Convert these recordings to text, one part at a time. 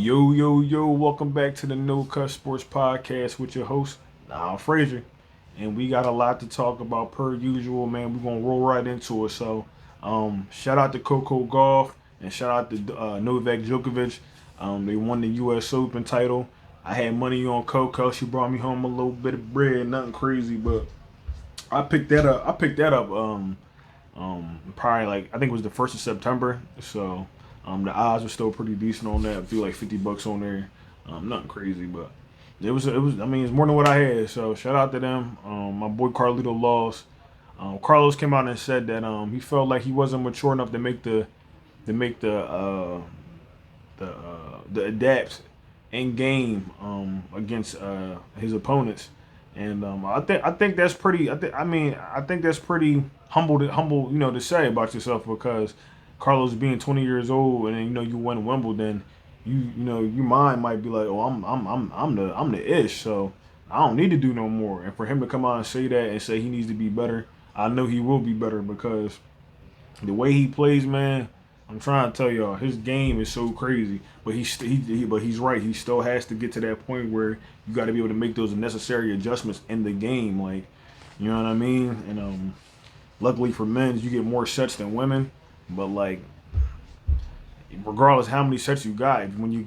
Yo, welcome back to the No Cut Sports Podcast with your host, Frazier. And we got a lot to talk about per usual, man. We're going to roll right into it. So, shout out to Coco Golf and shout out to Novak Djokovic. They won the U.S. Open title. I had money on Coco. She brought me home a little bit of bread, nothing crazy, but I picked that up probably like I think it was the 1st of September. So the odds were still pretty decent on that. I feel like $50 on there. Nothing crazy, but it was. I mean, it's more than what I had. So shout out to them. My boy Carlito lost. Carlos came out and said that he felt like he wasn't mature enough to make the adapts in game against his opponents. And I think that's pretty. I think that's pretty humble, to say about yourself because Carlos being 20 years old and then, you won Wimbledon, your mind might be like, oh, I'm the ish, so I don't need to do no more. And for him to come out and say that and say he needs to be better, I know he will be better because the way he plays, man. I'm trying to tell y'all, his game is so crazy. But but he's right. He still has to get to that point where you got to be able to make those necessary adjustments in the game. Like, you know what I mean? And luckily for men, you get more sets than women. But like, regardless how many sets you got, when you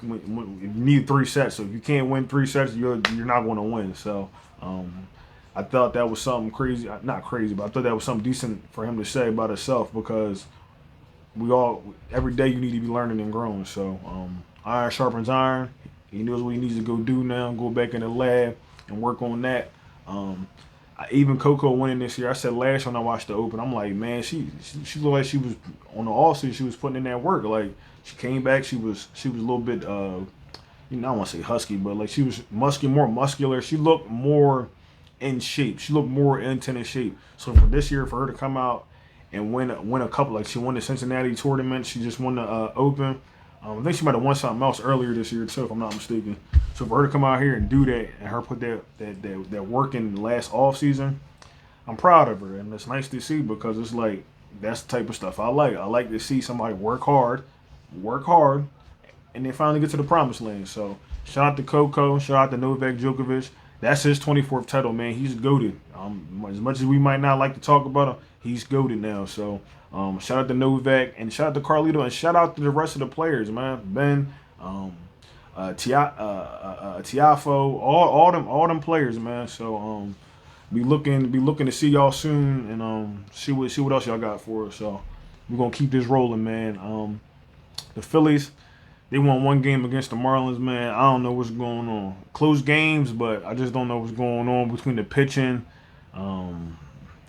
need 3 sets, so if you can't win 3 sets, you're not going to win. So. I thought that was something crazy, not crazy, but I thought that was something decent for him to say about himself because every day you need to be learning and growing. So iron sharpens iron. He knows what he needs to go do now. Go back in the lab and work on that. Even Coco winning this year. I said last when I watched the Open, I'm like, man, she looked like she was on the off season. She was putting in that work. Like she came back. She was a little bit. I don't want to say husky, but like she was more muscular. She looked more in shape. She looked more in tennis shape. So for this year, for her to come out and win a couple, like she won the Cincinnati tournament, she just won the Open. I think she might have won something else earlier this year too, if I'm not mistaken. So for her to come out here and do that, and her put that work in last off season, I'm proud of her, and it's nice to see because it's like that's the type of stuff I like. I like to see somebody work hard, and then finally get to the promised land. So shout out to Coco, shout out to Novak Djokovic. That's his 24th title, man. He's goated. As much as we might not like to talk about him, he's goated now. So shout out to Novak and shout out to Carlito and shout out to the rest of the players, man. Ben, Tiafo, all them players, man. So be looking to see y'all soon and see what else y'all got for us. So we're gonna keep this rolling, man. The Phillies. They won one game against the Marlins, man. I don't know what's going on. Close games, but I just don't know what's going on between the pitching.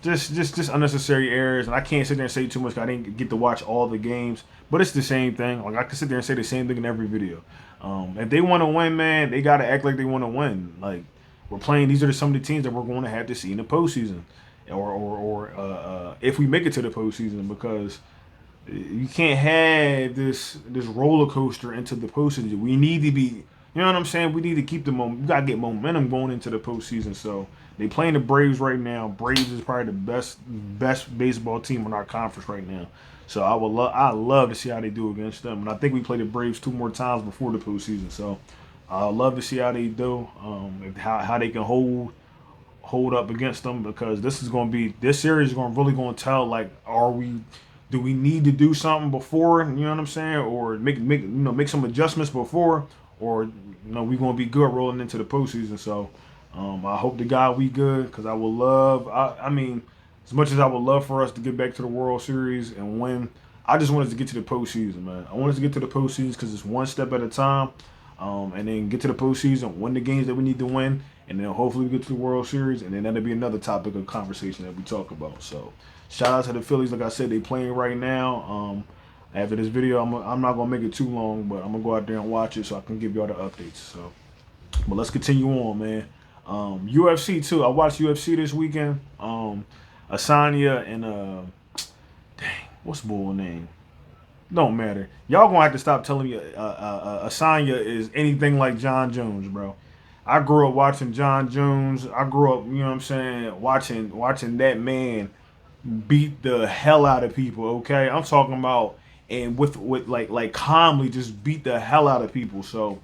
Just unnecessary errors. And I can't sit there and say too much 'cause I didn't get to watch all the games. But it's the same thing. Like I can sit there and say the same thing in every video. If they want to win, man, they got to act like they want to win. Like we're playing. These are some of the teams that we're going to have to see in the postseason, or if we make it to the postseason, because you can't have this roller coaster into the postseason. We need to be, you know what I'm saying? We need to keep the we gotta get momentum going into the postseason. So they playing the Braves right now. Braves is probably the best baseball team in our conference right now. So I love to see how they do against them. And I think we play the Braves 2 more times before the postseason. So I love to see how they do, how they can hold up against them because this series is really going to tell like do we need to do something before, you know what I'm saying, or make some adjustments before, or we gonna be good rolling into the postseason. So I hope to God we good because I would love. I mean, as much as I would love for us to get back to the World Series and win, I just want us to get to the postseason, man. I want us to get to the postseason because it's one step at a time, and then get to the postseason, win the games that we need to win, and then hopefully we get to the World Series, and then that'll be another topic of conversation that we talk about. So. Shout out to the Phillies. Like I said, they playing right now. After this video, I'm not going to make it too long, but I'm going to go out there and watch it so I can give y'all the updates. So, but let's continue on, man. UFC, too. I watched UFC this weekend. Asanya and, what's the boy's name? Don't matter. Y'all going to have to stop telling me Asanya is anything like John Jones, bro. I grew up watching John Jones. I grew up, you know what I'm saying, watching that man beat the hell out of people, okay? I'm talking about and with like calmly just beat the hell out of people. So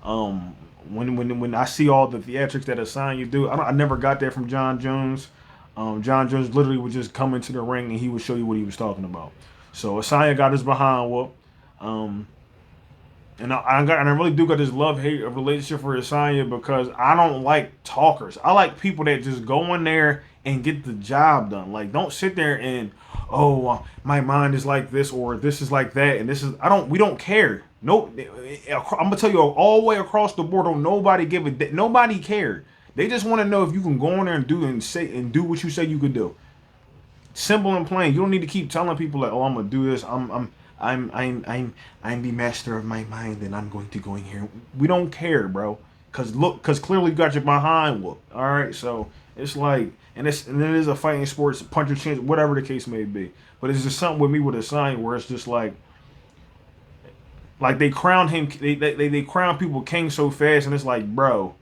when I see all the theatrics that Asanya do, I never got that from John Jones. John Jones literally would just come into the ring and he would show you what he was talking about. So Asanya got his behind whoop. And I really do got this love-hate relationship for Asanya because I don't like talkers. I like people that just go in there and get the job done. Like, don't sit there and, my mind is like this or this is like that and this is, we don't care. No, I'm gonna tell you all the way across the board. Don't nobody give a, nobody cared. They just want to know if you can go in there and do what you say you could do. Simple and plain. You don't need to keep telling people like, I'm gonna do this. I'm the master of my mind and I'm going to go in here. We don't care, bro. Cause clearly you got your behind whooped. All right, so it's like, and it is a fighting sports, punch or chance, whatever the case may be. But it's just something with me with a sign where it's just like they crown him, they crown people king so fast, and it's like, bro,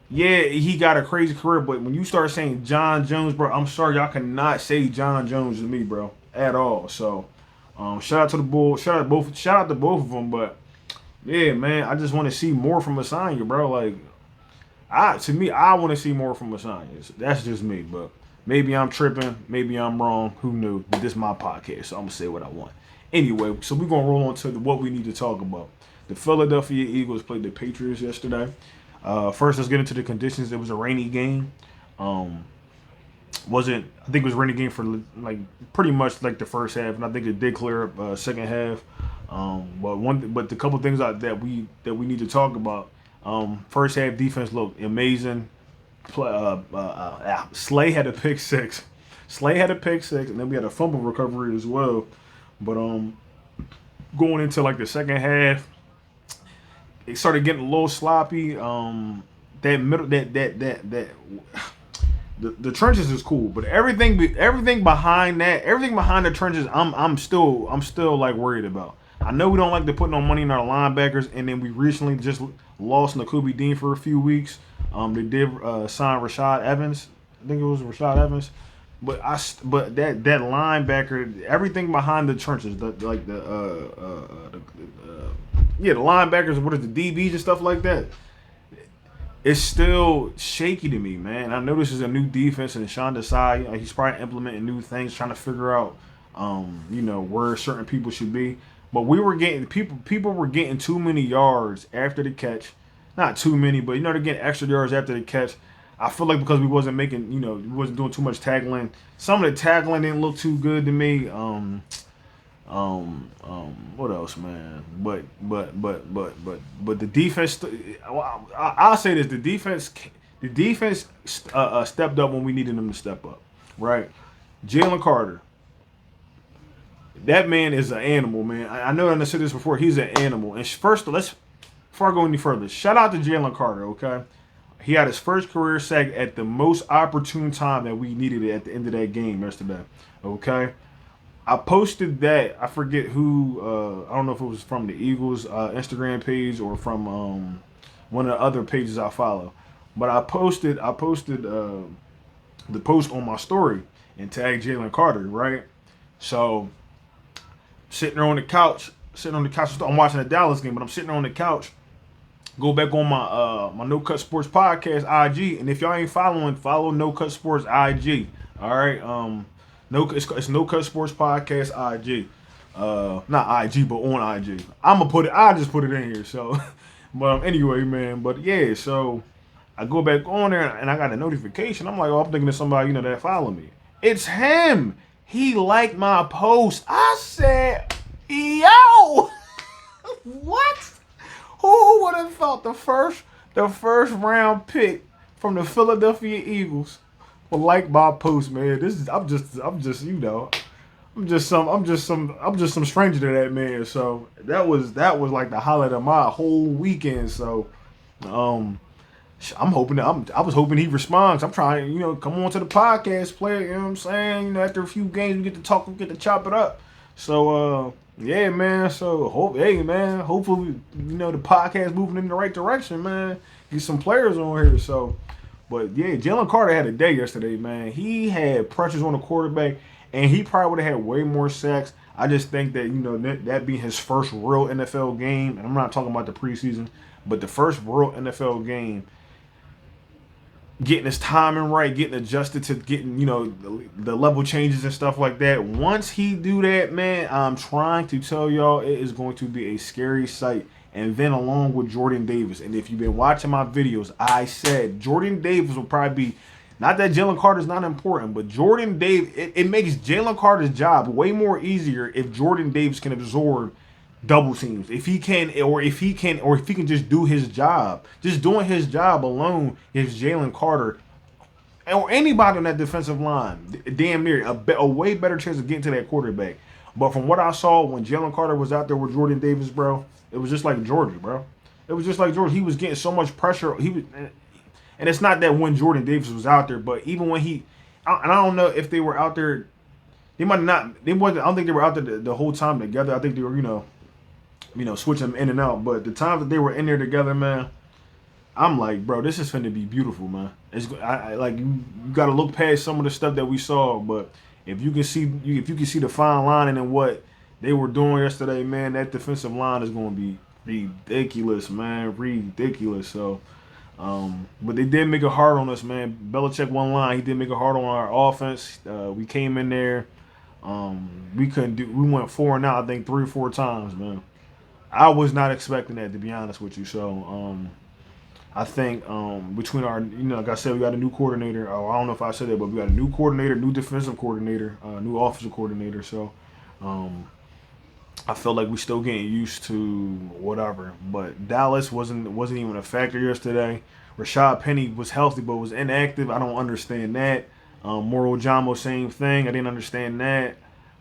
yeah, he got a crazy career, but when you start saying John Jones, bro, I'm sorry, y'all cannot say John Jones to me, bro, at all. So, shout out to the Bulls, shout out to both of them. But yeah, man, I just want to see more from Asanya, bro. Like, I want to see more from Asanya. That's just me, but maybe I'm tripping, maybe I'm wrong. Who knew? But this is my podcast, so I'm gonna say what I want. Anyway, so we're gonna roll on to what we need to talk about. The Philadelphia Eagles played the Patriots yesterday. First, let's get into the conditions. It was a rainy game. I think it was a rainy game for like pretty much like the first half, and I think it did clear up second half. But the couple things that we need to talk about. First half defense looked amazing. Slay had a pick six. And then we had a fumble recovery as well. But going into like the second half, it started getting a little sloppy. The trenches is cool, but everything behind the trenches, I'm still like worried about. I know we don't like to put no money in our linebackers, and then we recently just lost Nakobe Dean for a few weeks. They did sign Rashad Evans. I think it was Rashad Evans. But that linebacker, everything behind the trenches, the linebackers, what is the DBs and stuff like that, it's still shaky to me, man. I know this is a new defense, and Sean Desai, he's probably implementing new things, trying to figure out, where certain people should be. But we were getting people were getting too many yards after the catch, not too many, but they're getting extra yards after the catch. I feel like because we wasn't making, we wasn't doing too much tackling. Some of the tackling didn't look too good to me. What else, man? But the defense. I'll say this: the defense stepped up when we needed them to step up. Right? Jalen Carter. That man is an animal, man. I know I said this before. He's an animal. And first, before I go any further, shout out to Jalen Carter. Okay. He had his first career sack at the most opportune time that we needed it at the end of that game yesterday. Okay. I posted that. I forget who. I don't know if it was from the Eagles Instagram page or from one of the other pages I follow. But I posted the post on my story and tagged Jalen Carter, right? So sitting there on the couch. I'm watching the Dallas game, but I'm sitting there on the couch. Go back on my No Cut Sports podcast IG, and if y'all ain't following, follow No Cut Sports IG. All right, it's No Cut Sports podcast IG, not IG, but on IG. I just put it in here. So, but anyway, man. But yeah, so I go back on there and I got a notification. I'm like, I'm thinking of somebody that follow me. It's him. He liked my post. I said, yo, what? Who would have thought the first round pick from the Philadelphia Eagles would like my post, man? I'm just some stranger to that man. So that was like the highlight of my whole weekend. So I was hoping he responds. I'm trying, come on to the podcast, player. You know what I'm saying? After a few games, we get to talk, we get to chop it up. So yeah, man. So hopefully, the podcast moving in the right direction, man. Get some players on here. So, but yeah, Jalen Carter had a day yesterday, man. He had pressures on the quarterback, and he probably would have had way more sacks. I just think that, that being his first real NFL game, and I'm not talking about the preseason, but the first real NFL game, getting his timing right, getting adjusted to getting, the level changes and stuff like that. Once he do that, man, I'm trying to tell y'all, it is going to be a scary sight. And then along with Jordan Davis. And if you've been watching my videos, I said Jordan Davis will probably be, not that Jalen Carter's not important, but Jordan Davis, it makes Jalen Carter's job way more easier if Jordan Davis can absorb double teams. If he can, or if he can just do his job. Just doing his job alone is Jalen Carter or anybody on that defensive line, damn near a way better chance of getting to that quarterback. But from what I saw when Jalen Carter was out there with Jordan Davis, bro, it was just like Georgia, bro. It was just like Georgia. He was getting so much pressure. And it's not that when Jordan Davis was out there, but even when and I don't know if they were out there. They might not. They wasn't. I don't think they were out there the whole time together. I think they were, switching them in and out. But the time that they were in there together, man, I'm like, bro, this is finna be beautiful, man. Like you got to look past some of the stuff that we saw, but if you can see the fine line and what they were doing yesterday, man, that defensive line is going to be ridiculous, man, ridiculous. So, but they did make it hard on us, man. Belichick one line, he did make it hard on our offense. We came in there, we couldn't do. We went 4 and out, I think 3 or 4 times, man. I was not expecting that, to be honest with you. So, I think between our, like I said, we got a new coordinator. Oh, I don't know if I said that, but we got a new coordinator, new defensive coordinator, new offensive coordinator. So I felt like we still getting used to whatever. But Dallas wasn't even a factor yesterday. Rashad Penny was healthy but was inactive. I don't understand that. Moro Jamo, same thing. I didn't understand that.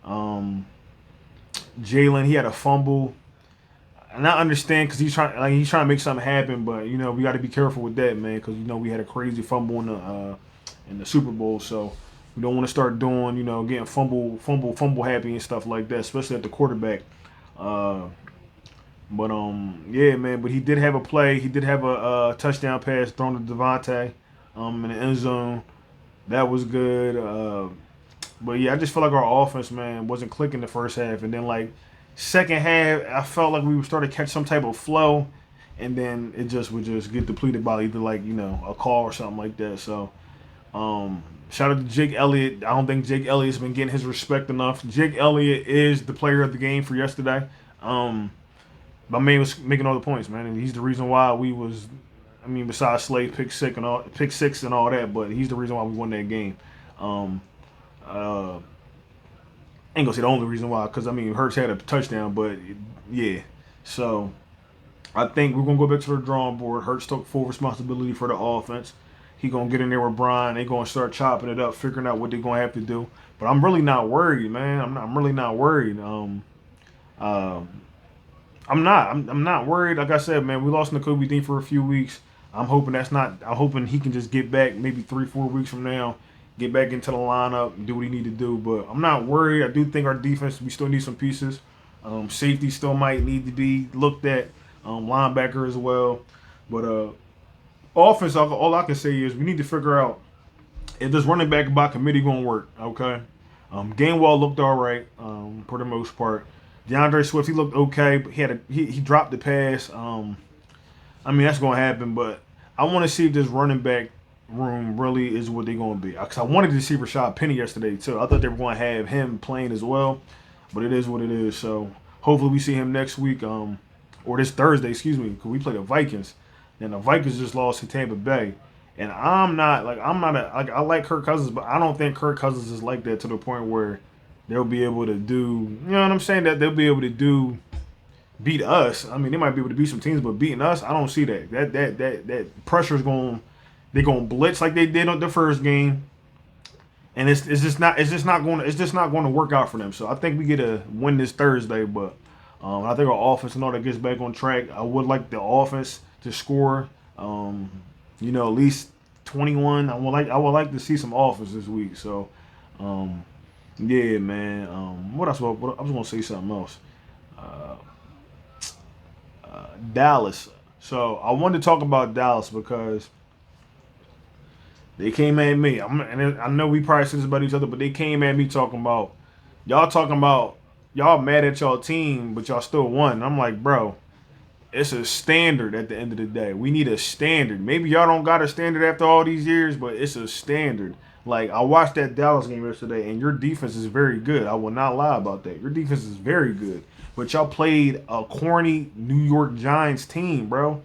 Jalen, he had a fumble. And I understand because he's trying to make something happen, but we got to be careful with that, man, because we had a crazy fumble in the Super Bowl, so we don't want to start doing getting fumble happy and stuff like that, especially at the quarterback. But yeah, man. But he did have a play. He did have a touchdown pass thrown to Devontae in the end zone. That was good. But yeah, I just feel like our offense, man, wasn't clicking the first half, and then second half, I felt like we were starting to catch some type of flow, and then it would just get depleted by either a call or something like that. So, shout out to Jake Elliott. I don't think Jake Elliott's been getting his respect enough. Jake Elliott is the player of the game for yesterday. My man was making all the points, man, and he's the reason why we was. I mean, besides Slade pick six and all that, but he's the reason why we won that game. Ain't gonna say the only reason why, because Hurts had a touchdown, but yeah. So I think we're gonna go back to the drawing board. Hurts took full responsibility for the offense. He gonna get in there with Brian. They gonna start chopping it up, figuring out what they're gonna have to do. But I'm really not worried, man. I'm really not worried. I'm not worried. Like I said, man, we lost N'Kobe Dean for a few weeks. I'm hoping he can just get back maybe 3-4 weeks from now. Get back into the lineup and do what he need to do. But I'm not worried. I do think our defense, we still need some pieces. Safety still might need to be looked at. Linebacker as well. But offense, all I can say is we need to figure out if this running back by committee going to work. Okay. Gainwell looked all right for the most part. DeAndre Swift, he looked okay, but he dropped the pass. That's going to happen. But I want to see if this running back room really is what they're going to be. Because I wanted to see Rashad Penny yesterday, too. I thought they were going to have him playing as well. But it is what it is. So hopefully we see him next week, or this Thursday, excuse me, because we play the Vikings. And the Vikings just lost to Tampa Bay. And I like Kirk Cousins, but I don't think Kirk Cousins is like that to the point where they'll be able to do, you know what I'm saying, that they'll be able to beat us. They might be able to beat some teams, but beating us, I don't see that. That pressure's going. They're gonna blitz like they did on the first game, and it's just not going to work out for them. So I think we get a win this Thursday, but I think our offense and all that gets back on track. I would like the offense to score, at least 21. I would like to see some offense this week. So, yeah, man. What else? I was gonna say something else. Dallas. So I wanted to talk about Dallas because they came at me. And I know we probably said this about each other, but they came at me talking about y'all mad at y'all team, but y'all still won. I'm like, bro, it's a standard at the end of the day. We need a standard. Maybe y'all don't got a standard after all these years, but it's a standard. Like, I watched that Dallas game yesterday, and your defense is very good. I will not lie about that. Your defense is very good. But y'all played a corny New York Giants team, bro.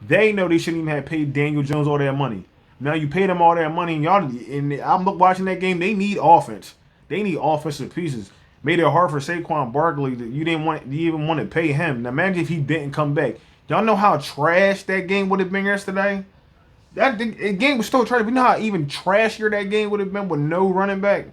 They know they shouldn't even have paid Daniel Jones all that money. Now you paid them all that money, and y'all. And I'm watching that game. They need offense. They need offensive pieces. Made it hard for Saquon Barkley that you even want to pay him. Now imagine if he didn't come back. Y'all know how trash that game would have been yesterday. The game was still trash. You know how even trashier that game would have been with no running back.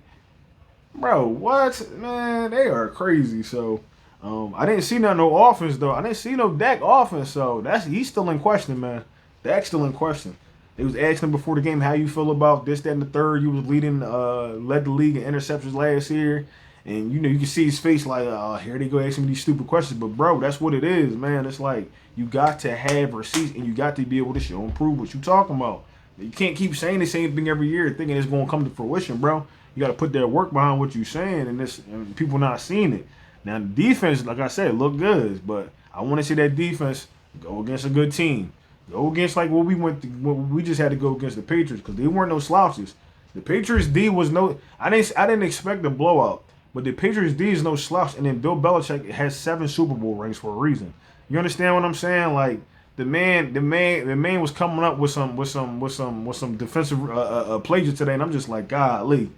Bro, what? Man, they are crazy. So, I didn't see no offense though. I didn't see no Dak offense. So he's still in question, man. Dak's still in question. They was asking him before the game how you feel about this, that, and the third. You was led the league in interceptions last year, and you can see his face like, oh, here they go asking me these stupid questions. But bro, that's what it is, man. It's like you got to have receipts and you got to be able to show and prove what you talking about. You can't keep saying the same thing every year thinking it's gonna come to fruition, bro. You got to put that work behind what you're saying, and people not seeing it. Now the defense, like I said, look good, but I want to see that defense go against a good team. Go against like what we just had to go against the Patriots because they weren't no slouches. The Patriots D was no. I didn't expect a blowout, but the Patriots D is no slouch. And then Bill Belichick has 7 Super Bowl rings for a reason. You understand what I'm saying? Like the man was coming up with some defensive plays today, and I'm just like, golly,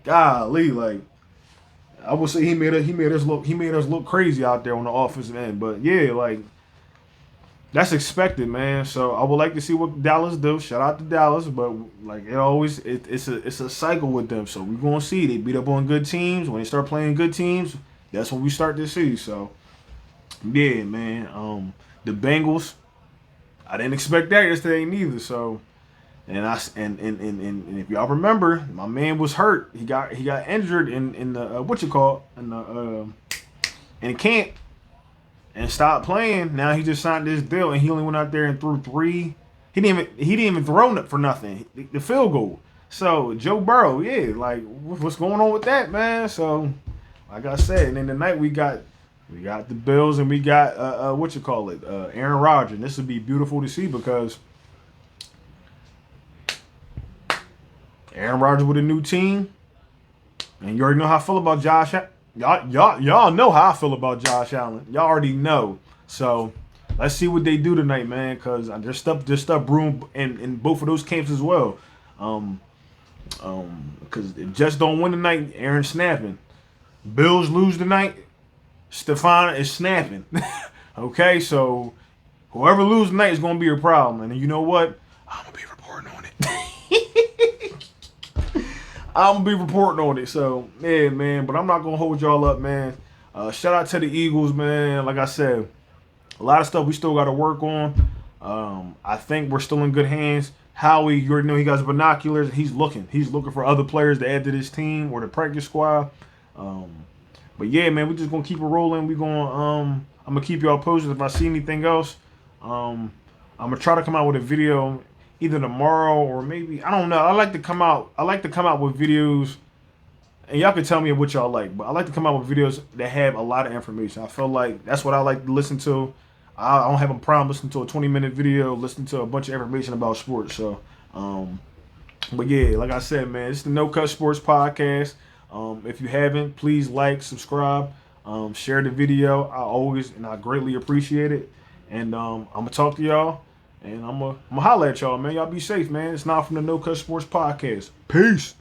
like. I would say he made us look crazy out there on the offensive end, but yeah, like that's expected, man. So I would like to see what Dallas do. Shout out to Dallas, but like it's a cycle with them. So we're gonna see they beat up on good teams. When they start playing good teams, that's when we start to see. So yeah, man. The Bengals, I didn't expect that yesterday neither. So. And if y'all remember, my man was hurt. He got injured in the in camp and stopped playing. Now he just signed this deal and he only went out there and threw 3. He didn't even throw it for nothing. The field goal. So Joe Burrow, yeah, like what's going on with that, man? So like I said, and then tonight we got the Bills and we got Aaron Rodgers. And this would be beautiful to see because Aaron Rodgers with a new team, and you already know how I feel about Josh. Y'all know how I feel about Josh Allen. Y'all already know. So let's see what they do tonight, man. Cause there's stuff brewing in both of those camps as well. Cause if Jets don't win tonight, Aaron's snapping. Bills lose tonight, Stefan is snapping. Okay, so whoever loses tonight is gonna be a problem. And you know what? I'm gonna be reporting on it. I'm gonna be reporting on it. So yeah, man. But I'm not gonna hold y'all up, man. Shout out to the Eagles, man. Like I said, a lot of stuff we still got to work on. I think we're still in good hands. Howie, you already know he got his binoculars. He's looking for other players to add to this team or the practice squad. But yeah, man, we just gonna keep it rolling. We gonna I'm gonna keep y'all posted if I see anything else. I'm gonna try to come out with a video either tomorrow or maybe I don't know. I like to come out with videos, and y'all can tell me what y'all like. But I like to come out with videos that have a lot of information. I feel like that's what I like to listen to. I don't have a problem listening to a 20-minute video, listening to a bunch of information about sports. So, but yeah, like I said, man, it's the No Cut Sports Podcast. If you haven't, please like, subscribe, share the video. I greatly appreciate it. And I'm gonna talk to y'all. And I'm gonna holler at y'all, man. Y'all be safe, man. It's not from the No Cut Sports Podcast. Peace.